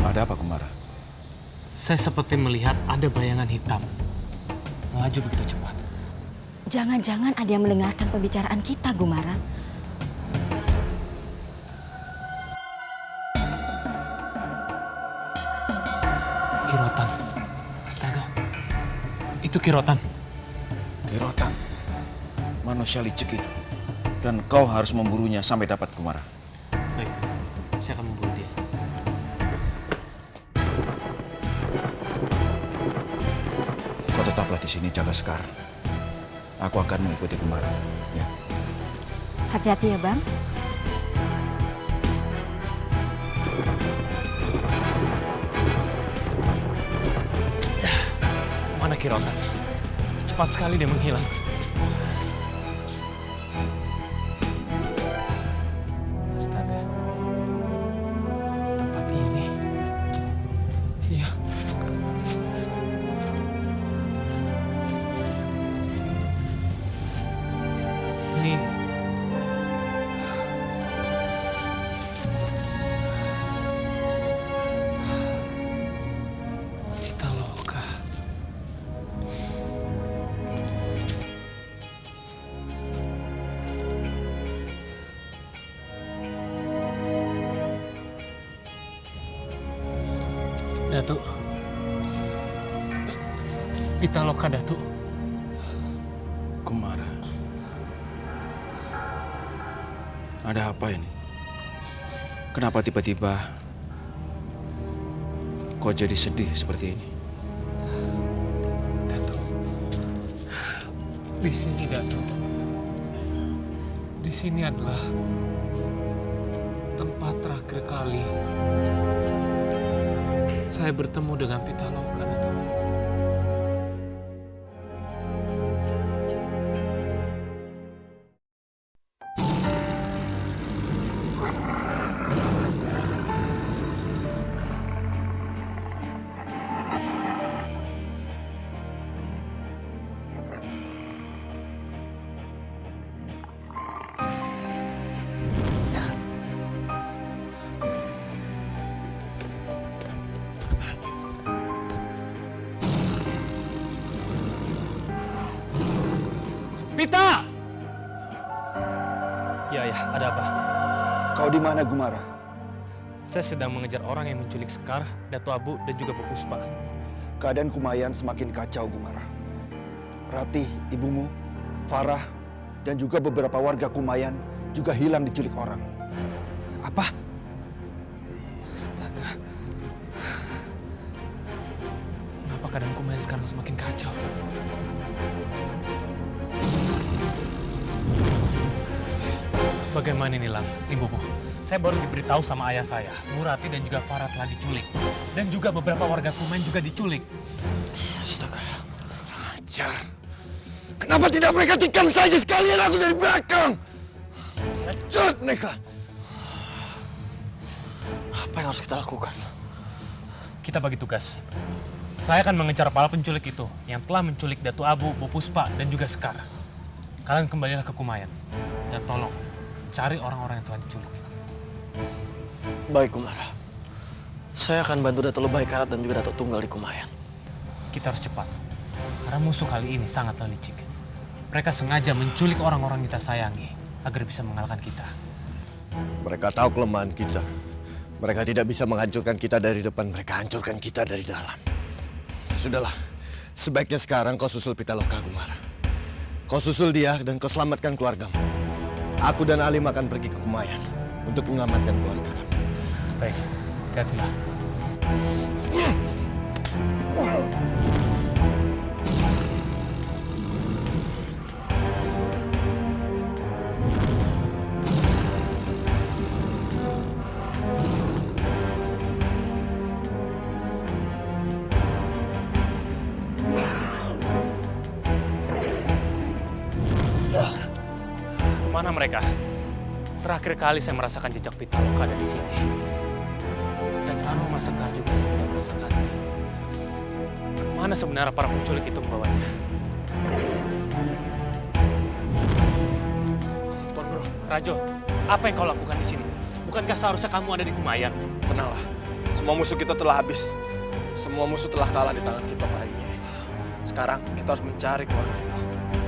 Ada apa, Kumara? Saya seperti melihat ada bayangan hitam melaju begitu cepat. Jangan-jangan ada yang mendengarkan pembicaraan kita, Gumara. Kirotan. Astaga. Itu Kirotan. Kirotan. Manusia licik itu. Dan kau harus memburunya sampai dapat, Kumara. Baik, saya akan memburu dia. Kau tetaplah di sini jaga Sekar. Aku akan mengikuti Kumara. Ya. Hati-hati ya, Bang. Mana Kirotan? Cepat sekali dia menghilang. Astaga. Tempat ini. Iya. Ini. Pitaloka. Datuk. Pitaloka, Datuk. Kumara. Ada apa ini? Kenapa tiba-tiba kau jadi sedih seperti ini? Datuk. Di sini, Datuk. Di sini adalah tempat terakhir kali saya bertemu dengan Pitaloka, Datuk. Pita! Ya, ada apa? Kau di mana, Gumara? Saya sedang mengejar orang yang menculik Sekar, Datu Abu, dan juga Bu Puspa. Keadaan Kumayan semakin kacau, Gumara. Ratih, ibumu, Farah, dan juga beberapa warga Kumayan juga hilang diculik orang. Apa? Astaga. Kenapa keadaan Kumayan sekarang semakin kacau? Bagaimana ini, Lang? Ibu-bu, saya baru diberitahu sama ayah saya, Murati dan juga Farah telah diculik. Dan juga beberapa warga Kumayan juga diculik. Astaga. Ajar. Kenapa tidak mereka tikam saja sekalian aku dari belakang? Lanjut mereka. Apa yang harus kita lakukan? Kita bagi tugas. Saya akan mengejar para penculik itu yang telah menculik Datu Abu, Bu Puspa, dan juga Sekar. Kalian kembalilah ke Kumayan. Dan tolong, cari orang-orang yang telah diculik. Baik, Kumara. Saya akan bantu Datuk Lebay Karat dan juga Datuk Tunggal di Kumayan. Kita harus cepat. Karena musuh kali ini sangatlah licik. Mereka sengaja menculik orang-orang kita sayangi agar bisa mengalahkan kita. Mereka tahu kelemahan kita. Mereka tidak bisa menghancurkan kita dari depan, mereka hancurkan kita dari dalam. Sudahlah, sebaiknya sekarang kau susul Pitaloka, Gumara. Kau susul dia dan kau selamatkan keluargamu. Aku dan Alim akan pergi ke Kumayan untuk menyelamatkan keluarga kami. Baik, hati-hatilah. Kemana mereka? Terakhir kali saya merasakan jejak Pitaloka ada di sini. Dan aroma Sekar juga saya tidak merasakannya. Mana sebenarnya para penculik itu membawanya? Tuan Bro, Rajo, apa yang kau lakukan di sini? Bukankah seharusnya kamu ada di Kumayan? tenanglah. Semua musuh kita telah habis. Semua musuh telah kalah di tangan kita hari ini. Sekarang kita harus mencari keluarga kita.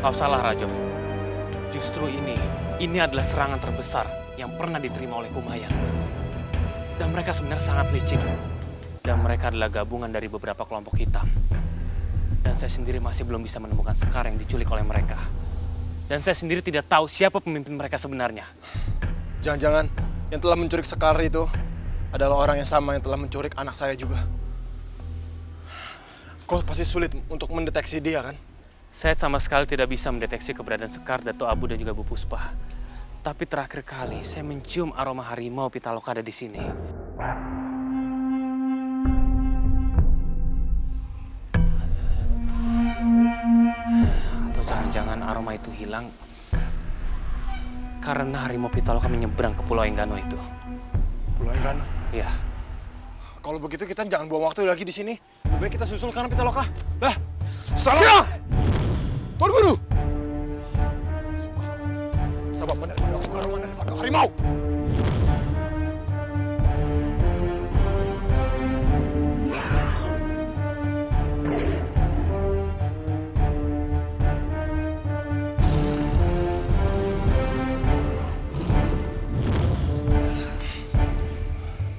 Kau salah, Rajo. Justru ini adalah serangan terbesar yang pernah diterima oleh Kumayan. Dan mereka sebenarnya sangat licik. Dan mereka adalah gabungan dari beberapa kelompok hitam. Dan saya sendiri masih belum bisa menemukan Sekar yang diculik oleh mereka. Dan saya sendiri tidak tahu siapa pemimpin mereka sebenarnya. Jangan-jangan yang telah menculik Sekar itu adalah orang yang sama yang telah menculik anak saya juga. Kau pasti sulit untuk mendeteksi dia, kan? Saya sama sekali tidak bisa mendeteksi keberadaan Sekar, Dato Abu dan juga Bu Puspa. Tapi terakhir kali saya mencium aroma harimau Pitaloka ada di sini. Atau jangan-jangan aroma itu hilang karena harimau Pitaloka menyeberang ke Pulau Enggano itu. Pulau Enggano? Iya. Kalau begitu kita jangan buang waktu lagi di sini. Lebih baik kita susul karena Pitaloka. Dah. Salam. Tuan Guru. Saya suka. Sebab daripada aku karuan daripada harimau.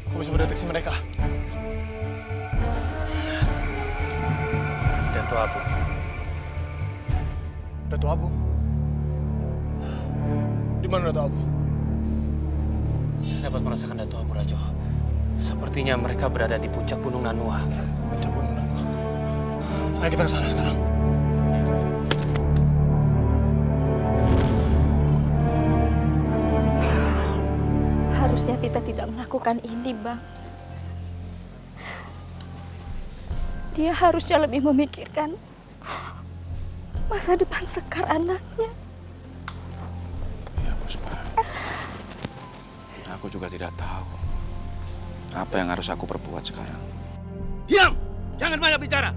Kau bisa mendeteksi mereka? Dato Abu. Dato Abu? Di mana Dato Abu? Saya dapat merasakan Dato Abu, Rajo. Sepertinya mereka berada di puncak Gunung Nanua. Puncak Gunung Nanua. Ayo kita ke sana sekarang. Harusnya kita tidak melakukan ini, Bang. Dia harusnya lebih memikirkan masa depan Sekar anaknya. Ya, Puspa. Aku juga tidak tahu apa yang harus aku perbuat sekarang. Diam! Jangan banyak bicara.